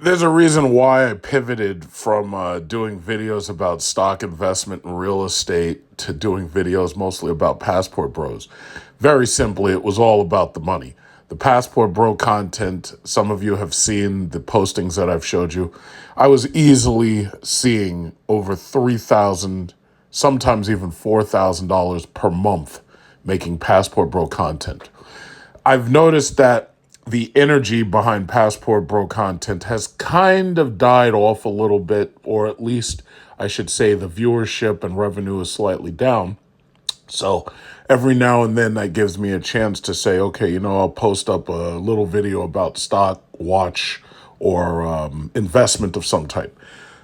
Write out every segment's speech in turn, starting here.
There's a reason why I pivoted from doing videos about stock investment and real estate to doing videos mostly about Passport Bros. Very simply, it was all about the money. The Passport Bro content, some of you have seen the postings that I've showed you. I was easily seeing over 3,000, sometimes even $4,000 per month making Passport Bro content. I've noticed that the energy behind Passport Bro content has kind of died off a little bit, or at least I should say the viewership and revenue is slightly down. So every now and then that gives me a chance to say, okay, I'll post up a little video about stock, watch, or investment of some type.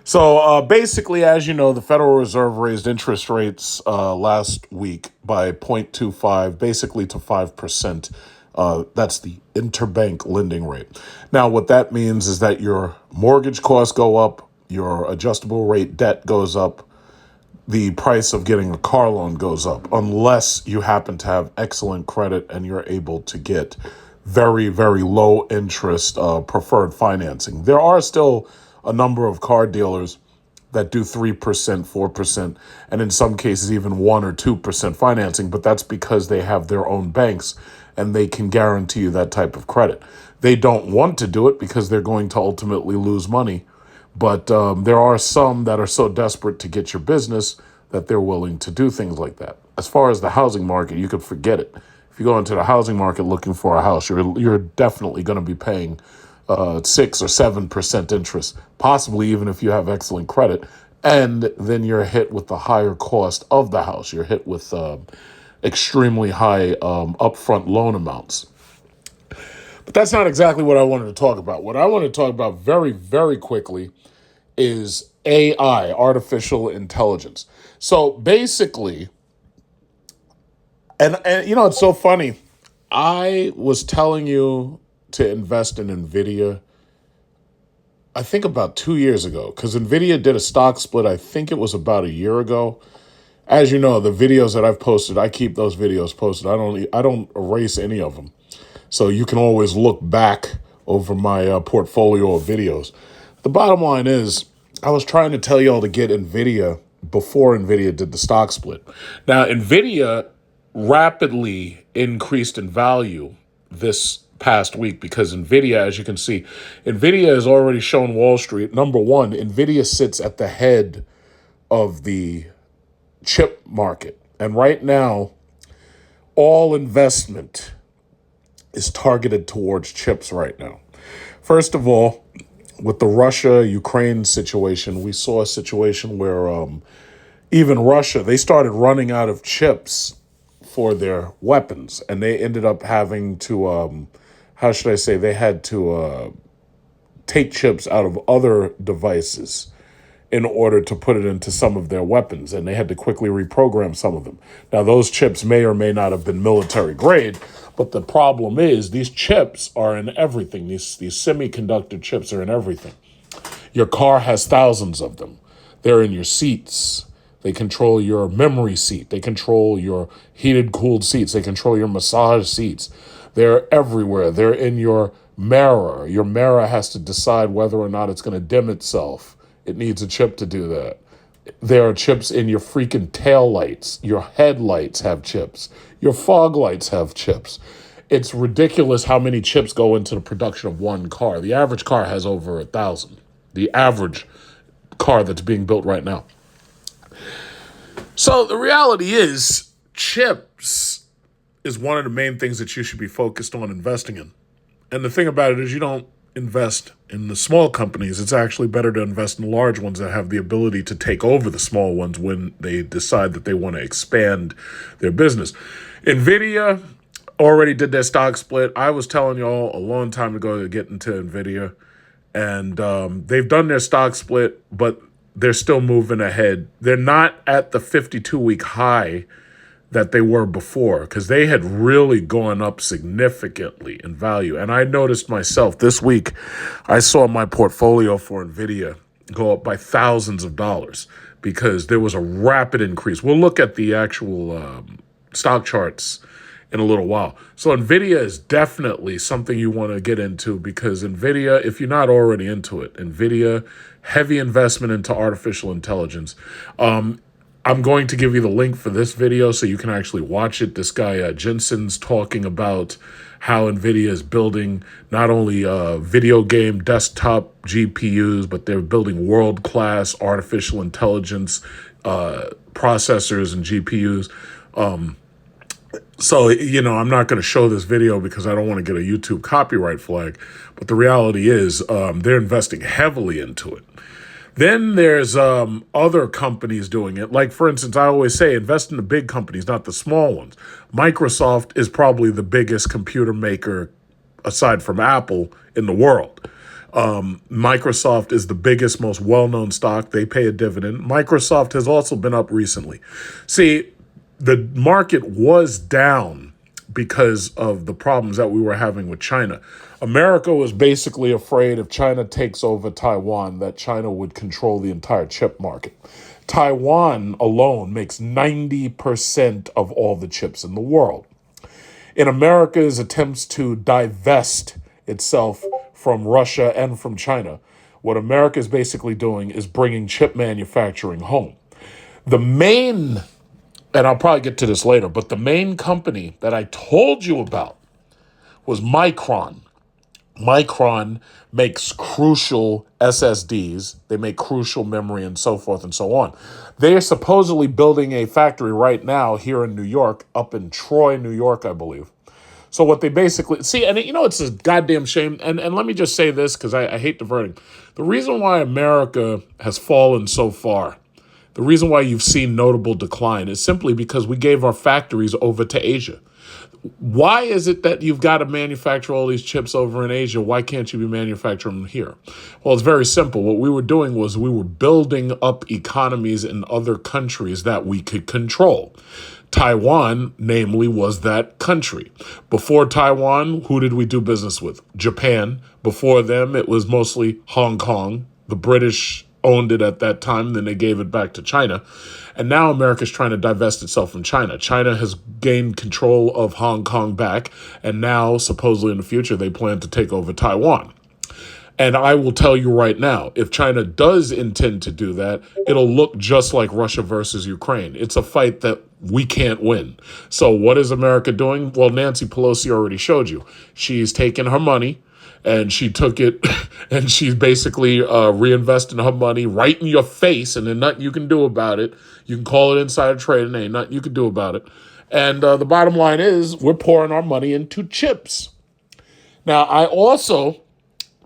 So basically, as you know, the Federal Reserve raised interest rates last week by 0.25, basically to 5%. That's the interbank lending rate. Now, what that means is that your mortgage costs go up, your adjustable rate debt goes up, the price of getting a car loan goes up, unless you happen to have excellent credit and you're able to get very, very low interest preferred financing. There are still a number of car dealers that do 3%, 4%, and in some cases even 1 or 2% financing, but that's because they have their own banks and they can guarantee you that type of credit. They don't want to do it because they're going to ultimately lose money, but there are some that are so desperate to get your business that they're willing to do things like that. As far as the housing market, you could forget it. If you go into the housing market looking for a house, you're definitely going to be paying 6 or 7% interest, possibly even if you have excellent credit. And then you're hit with the higher cost of the house. You're hit with extremely high upfront loan amounts. But that's not exactly what I wanted to talk about. What I want to talk about very, very quickly is AI, artificial intelligence. So basically, and it's so funny. I was telling you to invest in Nvidia, I think about 2 years ago, because Nvidia did a stock split. I think it was about a year ago. As you know, the videos that I've posted, I keep those videos posted. I don't erase any of them. So you can always look back over my portfolio of videos. The bottom line is, I was trying to tell y'all to get Nvidia before Nvidia did the stock split. Now, Nvidia rapidly increased in value this past week because Nvidia, as you can see, Nvidia has already shown Wall Street. Number one, Nvidia sits at the head of the chip market. And right now, all investment is targeted towards chips right now. First of all, with the Russia-Ukraine situation, we saw a situation where even Russia, they started running out of chips for their weapons, and they ended up having to, how should I say, they had to take chips out of other devices in order to put it into some of their weapons, and they had to quickly reprogram some of them. Now, those chips may or may not have been military grade, but the problem is these chips are in everything. These semiconductor chips are in everything. Your car has thousands of them. They're in your seats. They control your memory seat. They control your heated, cooled seats. They control your massage seats. They're everywhere. They're in your mirror. Your mirror has to decide whether or not it's going to dim itself. It needs a chip to do that. There are chips in your freaking tail lights. Your headlights have chips. Your fog lights have chips. It's ridiculous how many chips go into the production of one car. The average car has over 1,000. The average car that's being built right now. So the reality is, chips is one of the main things that you should be focused on investing in. And the thing about it is, you don't invest in the small companies. It's actually better to invest in large ones that have the ability to take over the small ones when they decide that they want to expand their business. Nvidia already did their stock split. I was telling y'all a long time ago to get into Nvidia, and they've done their stock split, but they're still moving ahead. They're not at the 52-week high that they were before, because they had really gone up significantly in value. And I noticed myself this week, I saw my portfolio for Nvidia go up by thousands of dollars because there was a rapid increase. We'll look at the actual stock charts in a little while. So Nvidia is definitely something you want to get into, because Nvidia, if you're not already into it, Nvidia, heavy investment into artificial intelligence. I'm going to give you the link for this video so you can actually watch it. This guy, Jensen's talking about how Nvidia is building not only video game desktop GPUs, but they're building world-class artificial intelligence processors and GPUs. So, I'm not going to show this video because I don't want to get a YouTube copyright flag. But the reality is they're investing heavily into it. Then there's other companies doing it. Like, for instance, I always say invest in the big companies, not the small ones. Microsoft is probably the biggest computer maker, aside from Apple, in the world. Microsoft is the biggest, most well-known stock. They pay a dividend. Microsoft has also been up recently. See, the market was down because of the problems that we were having with China. America was basically afraid if China takes over Taiwan, that China would control the entire chip market. Taiwan alone makes 90% of all the chips in the world. In America's attempts to divest itself from Russia and from China, what America is basically doing is bringing chip manufacturing home. The main, and I'll probably get to this later, but the main company that I told you about was Micron. Micron makes crucial SSDs. They make crucial memory and so forth and so on. They are supposedly building a factory right now here in New York, up in Troy, New York, I believe. So what they basically see, and it's a goddamn shame. And let me just say this, because I hate diverting. The reason why America has fallen so far, the reason why you've seen notable decline, is simply because we gave our factories over to Asia. Why is it that you've got to manufacture all these chips over in Asia? Why can't you be manufacturing them here? Well, it's very simple. What we were doing was we were building up economies in other countries that we could control. Taiwan, namely, was that country. Before Taiwan, who did we do business with? Japan. Before them, it was mostly Hong Kong. The British owned it at that time, then they gave it back to China. And now America's trying to divest itself from China. China has gained control of Hong Kong back, and now, supposedly in the future, they plan to take over Taiwan. And I will tell you right now, if China does intend to do that, it'll look just like Russia versus Ukraine. It's a fight that we can't win. So what is America doing? Well, Nancy Pelosi already showed you. She's taken her money, and she took it, and she's basically reinvesting her money right in your face, and there's nothing you can do about it. You can call it insider trading, ain't nothing you can do about it. And the bottom line is, we're pouring our money into chips. Now, I also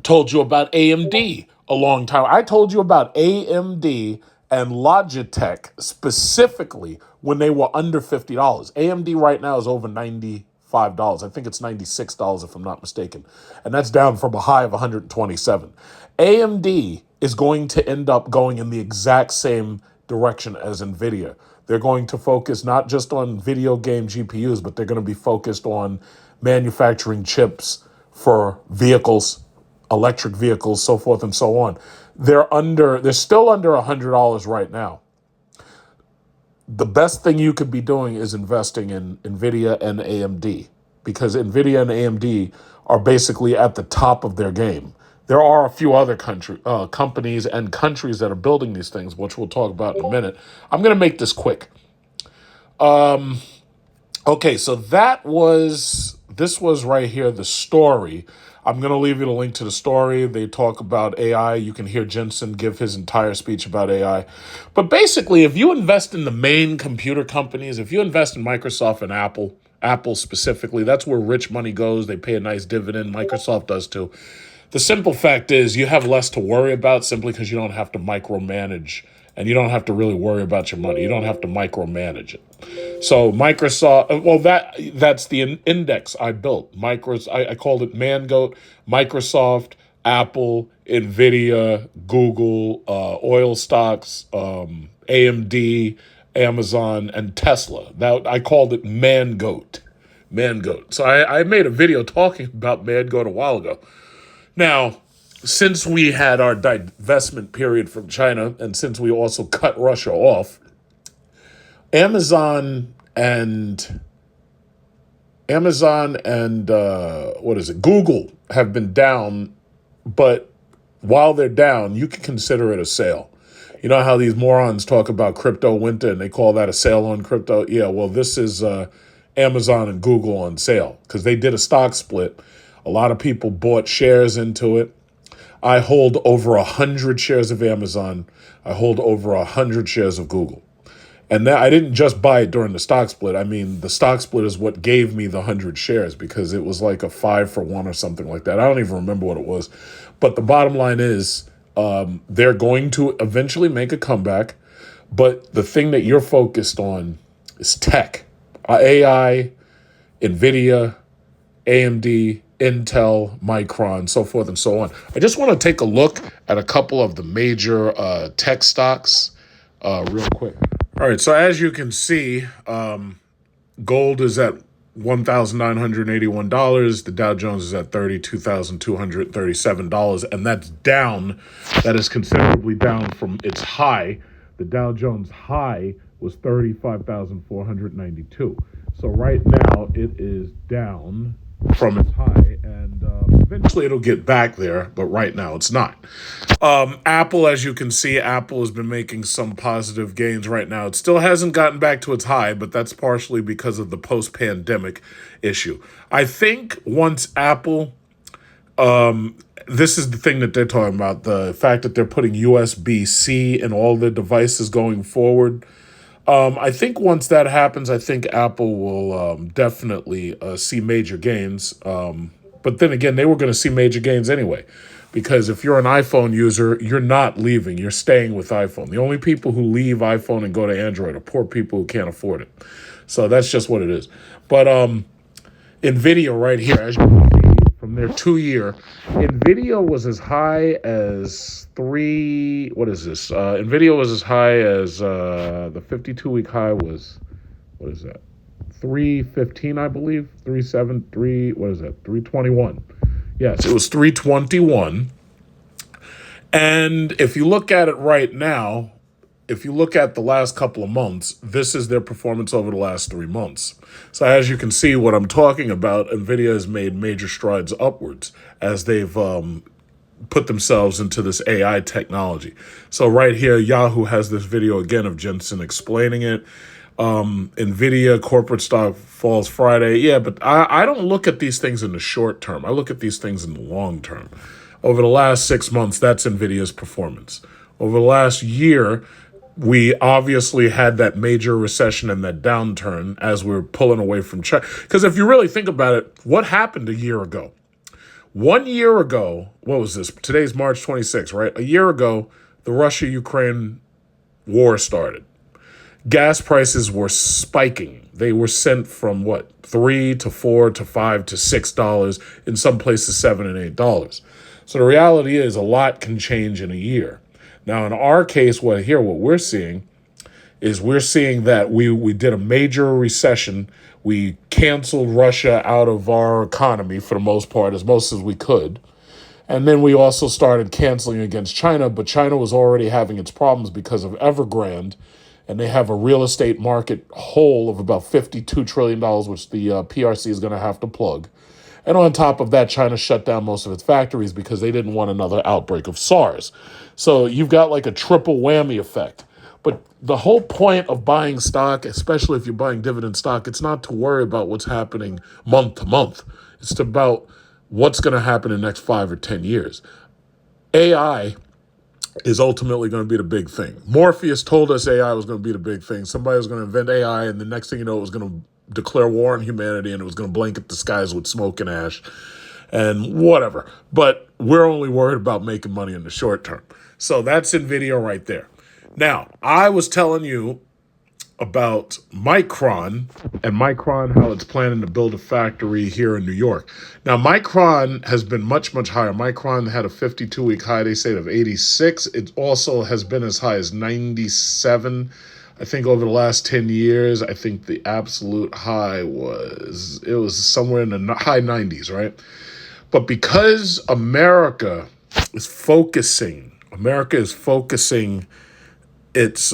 told you about AMD a long time. I told you about AMD and Logitech specifically when they were under $50. AMD right now is over $95. I think it's $96 if I'm not mistaken. And that's down from a high of $127. AMD is going to end up going in the exact same direction as Nvidia. They're going to focus not just on video game GPUs, but they're going to be focused on manufacturing chips for vehicles, electric vehicles, so forth and so on. They're still under $100 right now. The best thing you could be doing is investing in Nvidia and AMD, because Nvidia and AMD are basically at the top of their game. There are a few other companies and countries that are building these things, which we'll talk about in a minute. I'm going to make this quick. Okay, so this was right here, the story. I'm going to leave you the link to the story. They talk about AI. You can hear Jensen give his entire speech about AI. But basically, if you invest in the main computer companies, if you invest in Microsoft and Apple specifically, that's where rich money goes. They pay a nice dividend. Microsoft does too. The simple fact is you have less to worry about simply because you don't have to micromanage, and you don't have to really worry about your money. You don't have to micromanage it. So Microsoft, well, that's the index I built. I called it Mangoat. Microsoft, Apple, Nvidia, Google, oil stocks, AMD, Amazon, and Tesla. I called it Mangoat. Mangoat. So I made a video talking about Mangoat a while ago. Now, since we had our divestment period from China, and since we also cut Russia off, Amazon and Amazon and Google have been down, but while they're down, you can consider it a sale. You know how these morons talk about crypto winter and they call that a sale on crypto? Yeah, well, this is Amazon and Google on sale because they did a stock split. A lot of people bought shares into it. I hold over 100 shares of Amazon. I hold over 100 shares of Google. And that, I didn't just buy it during the stock split. I mean, the stock split is what gave me the 100 shares because it was like a 5-for-1 or something like that. I don't even remember what it was. But the bottom line is they're going to eventually make a comeback. But the thing that you're focused on is tech, AI, Nvidia, AMD, Intel, Micron, so forth and so on. I just want to take a look at a couple of the major tech stocks real quick. All right, so as you can see, gold is at $1,981. The Dow Jones is at $32,237, and that's down. That is considerably down from its high. The Dow Jones high was 35,492. So right now it is down from its high, and eventually it'll get back there, but right now it's not. Apple, as you can see, Apple has been making some positive gains right now. It still hasn't gotten back to its high, but that's partially because of the post-pandemic issue. I think once Apple, this is the thing that they're talking about, the fact that they're putting USB-C in all their devices going forward. I think once that happens, I think Apple will definitely see major gains. But then again, they were going to see major gains anyway. Because if you're an iPhone user, you're not leaving. You're staying with iPhone. The only people who leave iPhone and go to Android are poor people who can't afford it. So that's just what it is. But Nvidia right here, as you can see from their 2-year, Nvidia was as high as Nvidia was as high as the 52-week high was, 315, I believe, 373, 321. Yes, it was 321. And if you look at it right now, if you look at the last couple of months, this is their performance over the last 3 months. So as you can see what I'm talking about, Nvidia has made major strides upwards as they've put themselves into this AI technology. So right here, Yahoo has this video again of Jensen explaining it. Nvidia corporate stock falls Friday. Yeah, but I don't look at these things in the short term. I look at these things in the long term. Over the last 6 months, that's Nvidia's performance. Over the last year, we obviously had that major recession and that downturn as we're pulling away from China. Because if you really think about it, what happened a year ago? 1 year ago, what was this? Today's March 26th, right? A year ago, the Russia-Ukraine war started. Gas prices were spiking. They were sent from $3 to $4 to $5 to $6, in some places $7 and $8. So the reality is a lot can change in a year. Now, in our case, what we're seeing is that we did a major recession. We canceled Russia out of our economy for the most part, as most as we could. And then we also started canceling against China, but China was already having its problems because of Evergrande. And they have a real estate market hole of about $52 trillion, which the PRC is going to have to plug. And on top of that, China shut down most of its factories because they didn't want another outbreak of SARS. So you've got like a triple whammy effect. But the whole point of buying stock, especially if you're buying dividend stock, it's not to worry about what's happening month to month. It's about what's going to happen in the next 5 or 10 years. AI is ultimately going to be the big thing. Morpheus told us AI was going to be the big thing. Somebody was going to invent AI, and the next thing you know, it was going to declare war on humanity, and it was going to blanket the skies with smoke and ash and whatever. But we're only worried about making money in the short term. So that's Nvidia right there. Now, I was telling you about Micron, and Micron, how it's planning to build a factory here in New York. Now, Micron has been much, much higher. Micron had a 52-week high, they say, of 86. It also has been as high as 97. I think over the last 10 years, I think the absolute high was somewhere in the high 90s, right? But because America is focusing its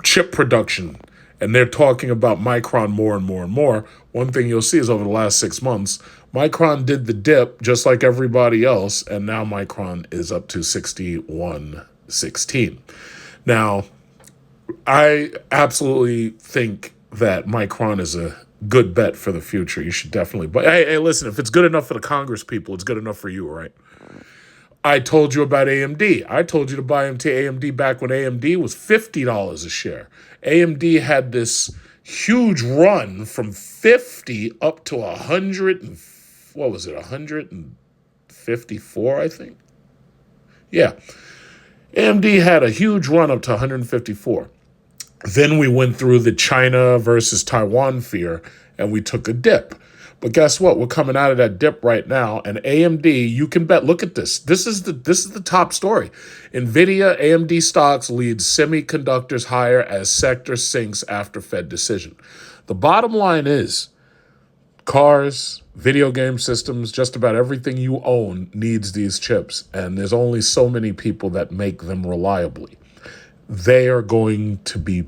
chip production, and they're talking about Micron more and more and more, one thing you'll see is over the last 6 months, Micron did the dip just like everybody else, and now Micron is up to 61.16. Now, I absolutely think that Micron is a good bet for the future. You should definitely. But hey, listen, if it's good enough for the Congress people, it's good enough for you, right? I told you about AMD. I told you to buy into AMD back when AMD was $50 a share. AMD had this huge run from 50 up to 100 and what was it? 154, I think. Yeah. AMD had a huge run up to 154. Then we went through the China versus Taiwan fear, and we took a dip. But guess what? We're coming out of that dip right now, and AMD, you can bet. Look at this. This is the top story. Nvidia, AMD stocks leads semiconductors higher as sector sinks after Fed decision. The bottom line is, cars, video game systems, just about everything you own needs these chips, and there's only so many people that make them reliably. They are going to be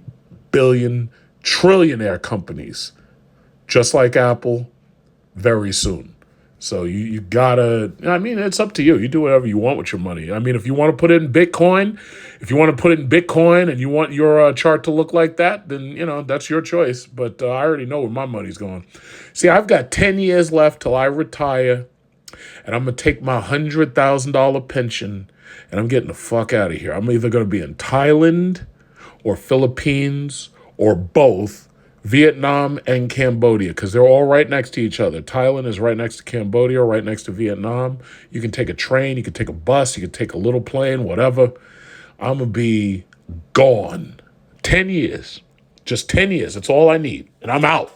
billion, trillionaire companies, just like Apple, very soon. So you gotta, I mean, it's up to you. You do whatever you want with your money. I mean, if you want to put it in Bitcoin, and you want your chart to look like that, then, that's your choice. But I already know where my money's going. See, I've got 10 years left till I retire, and I'm going to take my $100,000 pension, and I'm getting the fuck out of here. I'm either going to be in Thailand or Philippines or both, Vietnam and Cambodia, because they're all right next to each other. Thailand is right next to Cambodia, right next to Vietnam. You can take a train, you can take a bus, you can take a little plane, whatever. I'm going to be gone. 10 years. Just 10 years. That's all I need. And I'm out.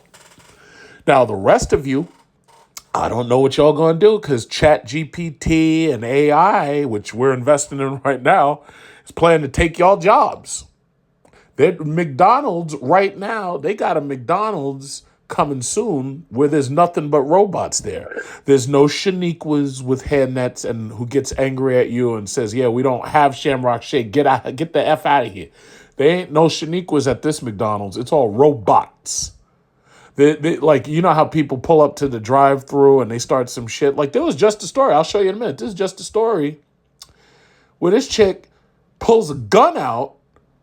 Now, the rest of you, I don't know what y'all going to do, because ChatGPT and AI, which we're investing in right now, is planning to take y'all jobs. McDonald's right now, they got a McDonald's coming soon where there's nothing but robots there. There's no Shaniquas with hairnets and who gets angry at you and says, yeah, we don't have Shamrock Shake. Get the F out of here. There ain't no Shaniquas at this McDonald's. It's all robots. They, like, you know how people pull up to the drive-thru and they start some shit? Like, there was just a story. I'll show you in a minute. This is just a story where this chick pulls a gun out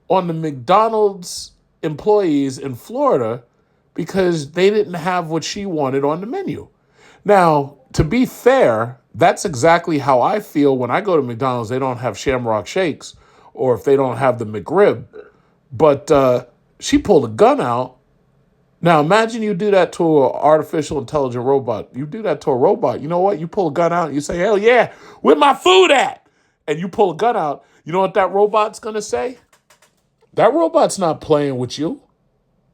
on the McDonald's employees in Florida because they didn't have what she wanted on the menu. Now, to be fair, that's exactly how I feel when I go to McDonald's. They don't have Shamrock Shakes, or if they don't have the McRib. But she pulled a gun out. Now, imagine you do that to an artificial intelligent robot. You do that to a robot. You know what? You pull a gun out and you say, hell yeah, where my food at? And you pull a gun out. You know what that robot's going to say? That robot's not playing with you.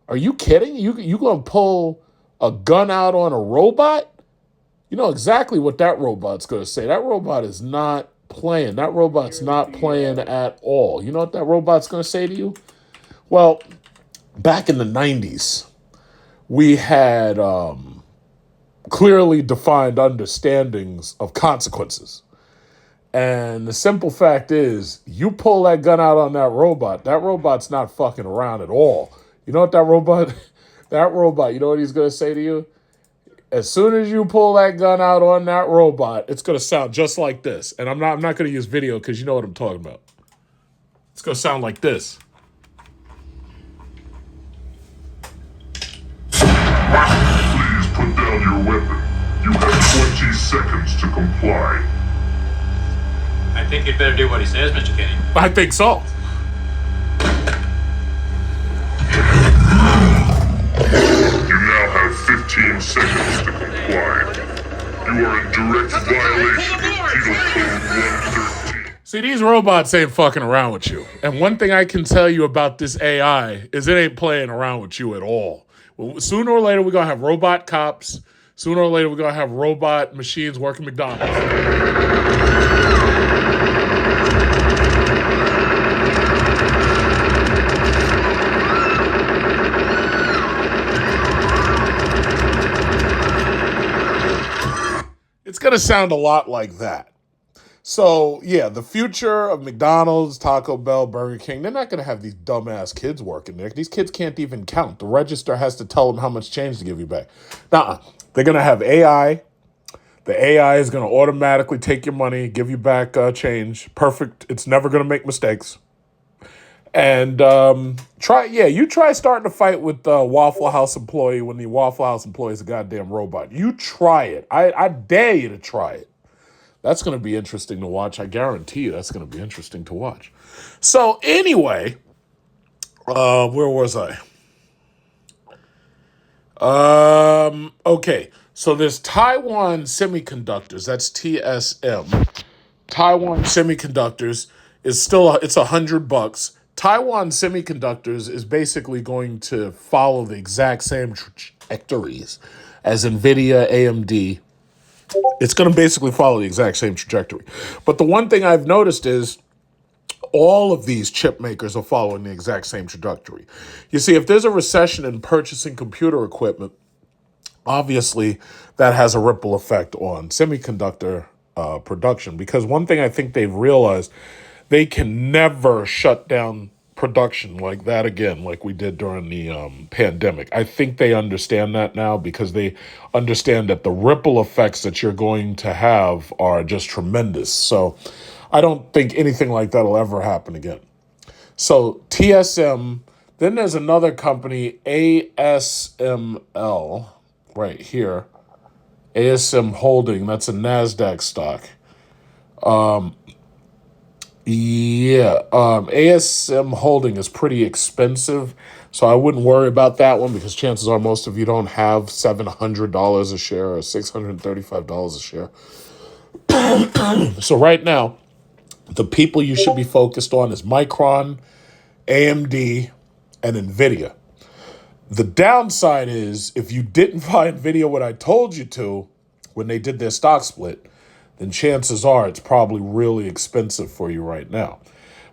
Are you kidding? You going to pull a gun out on a robot? You know exactly what that robot's going to say. That robot is not playing. That robot's not playing at all. You know what that robot's going to say to you? Well, back in the 90s, we had clearly defined understandings of consequences. And the simple fact is, you pull that gun out on that robot's not fucking around at all. You know what that robot, you know what he's going to say to you? As soon as you pull that gun out on that robot, it's going to sound just like this. And I'm not going to use video because you know what I'm talking about. It's going to sound like this. Please put down your weapon. You have 20 seconds to comply. I think you'd better do what he says, Mr. Kenny. I think so. You now have 15 seconds to comply. You are in direct violation of Penal Code 113. See, these robots ain't fucking around with you. And one thing I can tell you about this AI is it ain't playing around with you at all. Well, sooner or later, we're going to have robot cops. Sooner or later, we're going to have robot machines working McDonald's. It's going to sound a lot like that. So, yeah, the future of McDonald's, Taco Bell, Burger King, they're not going to have these dumbass kids working there. These kids can't even count. The register has to tell them how much change to give you back. Nah, they're going to have AI. The AI is going to automatically take your money, give you back change. Perfect. It's never going to make mistakes. And you try starting a fight with the Waffle House employee when the Waffle House employee is a goddamn robot. You try it. I dare you to try it. That's going to be interesting to watch. I guarantee you that's going to be interesting to watch. So anyway, where was I? Okay. So there's Taiwan Semiconductors. That's TSM. Taiwan Semiconductors is still, it's $100. Taiwan Semiconductors is basically going to follow the exact same trajectories as Nvidia, AMD. It's going to basically follow the exact same trajectory. But the one thing I've noticed is all of these chip makers are following the exact same trajectory. You see, if there's a recession in purchasing computer equipment, obviously that has a ripple effect on semiconductor production. Because one thing I think they've realized, they can never shut down production like that again, like we did during the pandemic. I think they understand that now because they understand that the ripple effects that you're going to have are just tremendous. So I don't think anything like that will ever happen again. So TSM, then there's another company, ASML, right here. ASM Holding, that's a NASDAQ stock. ASM Holding is pretty expensive, so I wouldn't worry about that one because chances are most of you don't have $700 a share or $635 a share. So right now, the people you should be focused on is Micron, AMD, and Nvidia. The downside is if you didn't buy Nvidia when I told you to, when they did their stock split, then chances are it's probably really expensive for you right now.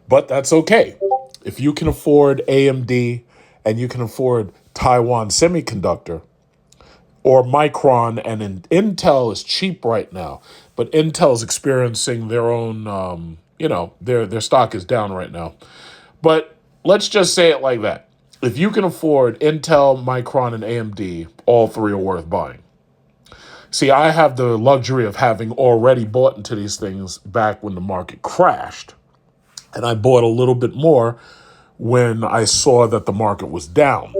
But that's okay. If you can afford AMD and you can afford Taiwan Semiconductor or Micron, and Intel is cheap right now, but Intel is experiencing their own, their stock is down right now. But let's just say it like that. If you can afford Intel, Micron, and AMD, all three are worth buying. See, I have the luxury of having already bought into these things back when the market crashed. And I bought a little bit more when I saw that the market was down.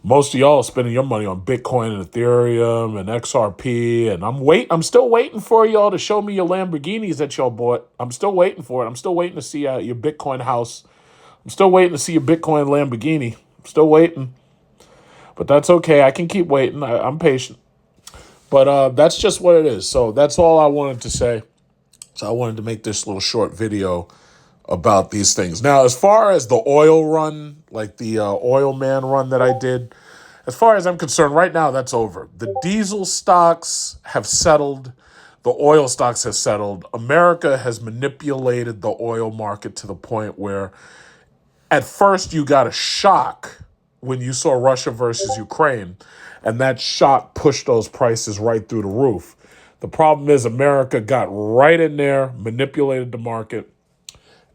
Most of y'all are spending your money on Bitcoin and Ethereum and XRP. And I'm still waiting for y'all to show me your Lamborghinis that y'all bought. I'm still waiting for it. I'm still waiting to see your Bitcoin house. I'm still waiting to see your Bitcoin Lamborghini. I'm still waiting. But that's okay. I can keep waiting. I'm patient. But that's just what it is. So that's all I wanted to say. So I wanted to make this little short video about these things. Now, as far as the oil run, like the oil man run that I did, as far as I'm concerned, right now that's over. The diesel stocks have settled. The oil stocks have settled. America has manipulated the oil market to the point where at first you got a shock when you saw Russia versus Ukraine, and that shock pushed those prices right through the roof. The problem is America got right in there, manipulated the market,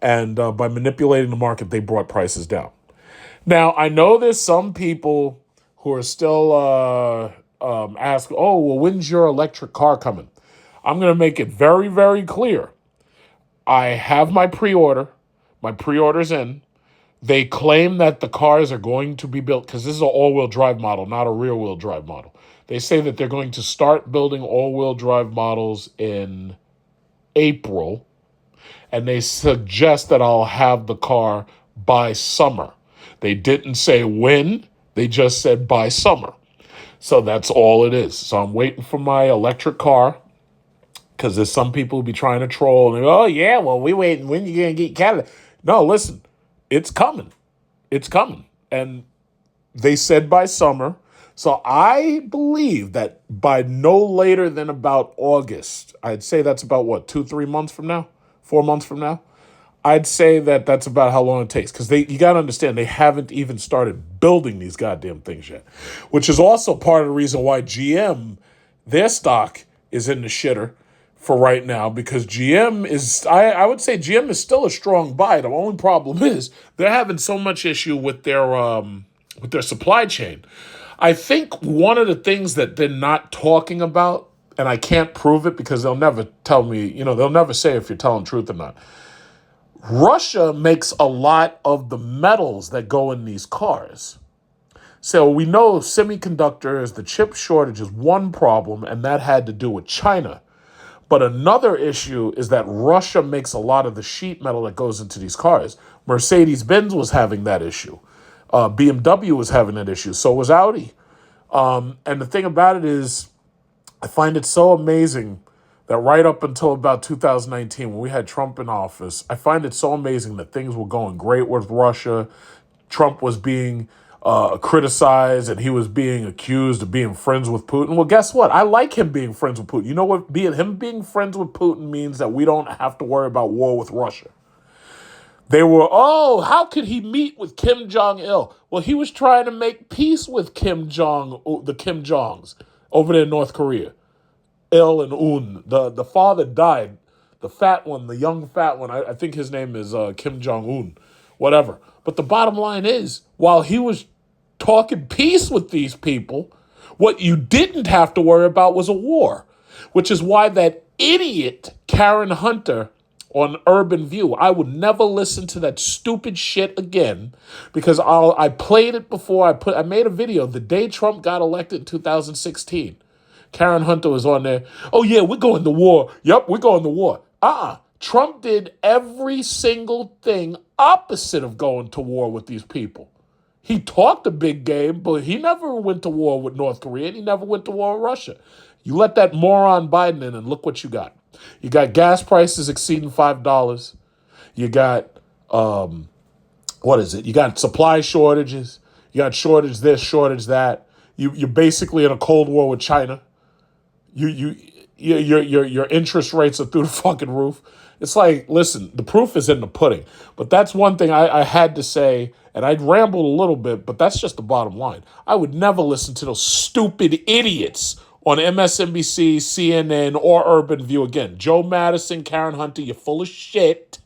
and by manipulating the market, they brought prices down. Now, I know there's some people who are still asking, oh, well, when's your electric car coming? I'm going to make it very, very clear. I have my pre-order. My pre-order's in. They claim that the cars are going to be built, because this is an all-wheel drive model, not a rear-wheel drive model. They say that they're going to start building all-wheel drive models in April, and they suggest that I'll have the car by summer. They didn't say when, they just said by summer. So that's all it is. So I'm waiting for my electric car, because there's some people who be trying to troll, and they go, oh yeah, well, we waiting, when you going to get Canada? No, listen. It's coming. It's coming. And they said by summer. So I believe that by no later than about August, I'd say that's about what, 2-3 months from now? 4 months from now? I'd say that that's about how long it takes. Because you got to understand, they haven't even started building these goddamn things yet. Which is also part of the reason why GM, their stock is in the shitter. for right now because GM is, I would say GM is still a strong buy. The only problem is they're having so much issue with their supply chain. I think one of the things that they're not talking about, and I can't prove it because they'll never tell me, they'll never say if you're telling the truth or not. Russia makes a lot of the metals that go in these cars. So we know semiconductors, the chip shortage is one problem, and that had to do with China. But another issue is that Russia makes a lot of the sheet metal that goes into these cars. Mercedes-Benz was having that issue. BMW was having that issue. So was Audi. And the thing about it is, I find it so amazing that right up until about 2019, when we had Trump in office, I find it so amazing that things were going great with Russia. Trump was being criticized and he was being accused of being friends with Putin. Well, guess what? I like him being friends with Putin. You know what? Him being friends with Putin means that we don't have to worry about war with Russia. They were, how could he meet with Kim Jong-il? Well, he was trying to make peace with the Kim Jongs over there in North Korea. Il and Un. The father died. The fat one, the young fat one, I think his name is Kim Jong-un. Whatever. But the bottom line is, while he was talking peace with these people, what you didn't have to worry about was a war, which is why that idiot Karen Hunter on Urban View, I would never listen to that stupid shit again because I played it before. I made a video the day Trump got elected in 2016. Karen Hunter was on there. Oh, yeah, we're going to war. Yep, we're going to war. Trump did every single thing opposite of going to war with these people. He talked a big game, but he never went to war with North Korea, and he never went to war with Russia. You let that moron Biden in, and look what you got. You got gas prices exceeding $5. You got, You got supply shortages. You got shortage this, shortage that. You're basically in a Cold War with China. Your interest rates are through the fucking roof. It's like, listen, the proof is in the pudding. But that's one thing I had to say, and I rambled a little bit, but that's just the bottom line. I would never listen to those stupid idiots on MSNBC, CNN, or Urban View again. Joe Madison, Karen Hunter, you're full of shit.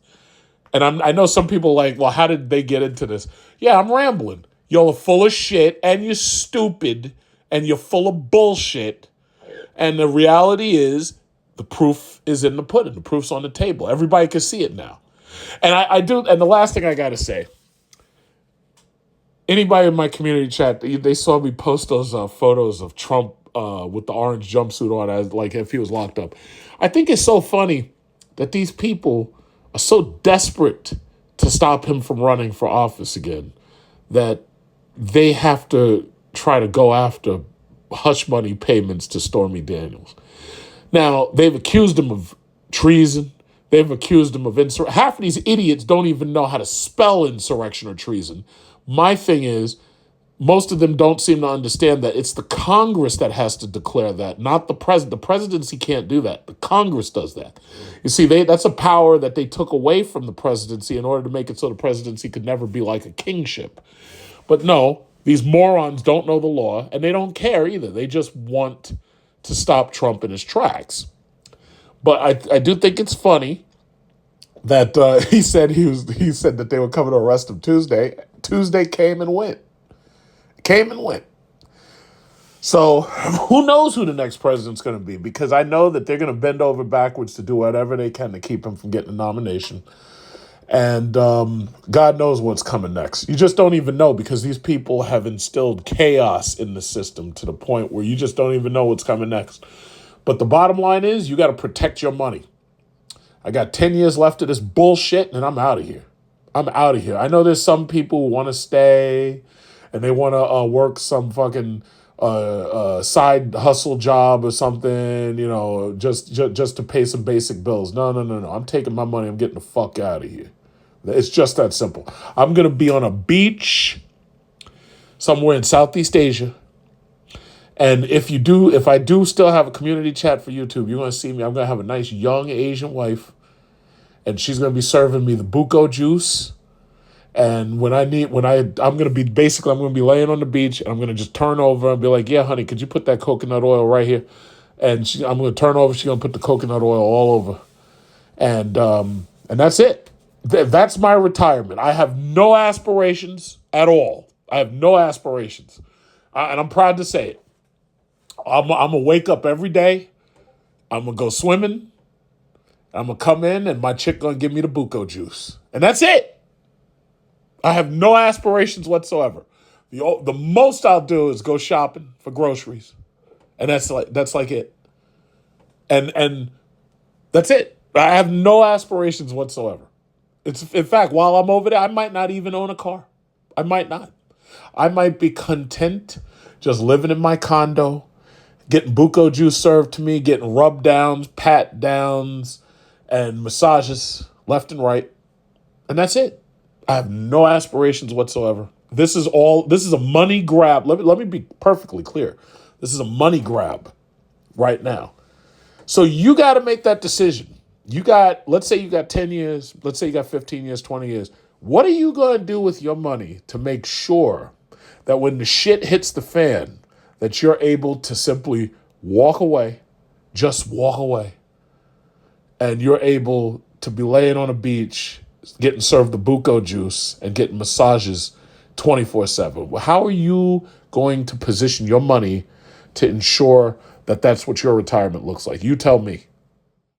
And I know some people are like, well, how did they get into this? Yeah, I'm rambling. Y'all are full of shit, and you're stupid, and you're full of bullshit. And the reality is, the proof is in the pudding. The proof's on the table. Everybody can see it now. And I do. And the last thing I got to say, anybody in my community chat, they saw me post those photos of Trump with the orange jumpsuit on, as like if he was locked up. I think it's so funny that these people are so desperate to stop him from running for office again that they have to try to go after hush money payments to Stormy Daniels. Now, they've accused him of treason. They've accused him of insurrection. Half of these idiots don't even know how to spell insurrection or treason. My thing is, most of them don't seem to understand that it's the Congress that has to declare that, not the president. The presidency can't do that. The Congress does that. You see, that's a power that they took away from the presidency in order to make it so the presidency could never be like a kingship. But no, these morons don't know the law, and they don't care either. They just want to stop Trump in his tracks. But I do think it's funny that he said that they were coming to arrest him Tuesday. Tuesday came and went. So who knows who the next president's going to be? Because I know that they're going to bend over backwards to do whatever they can to keep him from getting a nomination. And God knows what's coming next. You just don't even know because these people have instilled chaos in the system to the point where you just don't even know what's coming next. But the bottom line is you got to protect your money. I got 10 years left of this bullshit and I'm out of here. I know there's some people who want to stay and they want to work some fucking side hustle job or something, just to pay some basic bills. No. I'm taking my money. I'm getting the fuck out of here. It's just that simple. I'm going to be on a beach somewhere in Southeast Asia. And if I do still have a community chat for YouTube, you're going to see me. I'm going to have a nice young Asian wife. And she's going to be serving me the buko juice. And I'm going to be laying on the beach and I'm going to just turn over and be like, yeah, honey, could you put that coconut oil right here? and I'm going to turn over. She's going to put the coconut oil all over, and that's it. That's my retirement. I have no aspirations at all. I have no aspirations, and I'm proud to say it. I'm gonna wake up every day. I'm gonna go swimming. I'm gonna come in, and my chick gonna give me the buco juice, and that's it. I have no aspirations whatsoever. The most I'll do is go shopping for groceries, and that's like it. And that's it. I have no aspirations whatsoever. It's in fact, while I'm over there, I might not even own a car. I might not. I might be content just living in my condo, getting buco juice served to me, getting rub downs, pat downs, and massages left and right. And that's it. I have no aspirations whatsoever. This is a money grab. Let me be perfectly clear. This is a money grab right now. So you got to make that decision. Let's say you got 10 years, let's say you got 15 years, 20 years. What are you going to do with your money to make sure that when the shit hits the fan, that you're able to simply walk away, just walk away, and you're able to be laying on a beach, getting served the buco juice and getting massages 24/7? How are you going to position your money to ensure that that's what your retirement looks like? You tell me.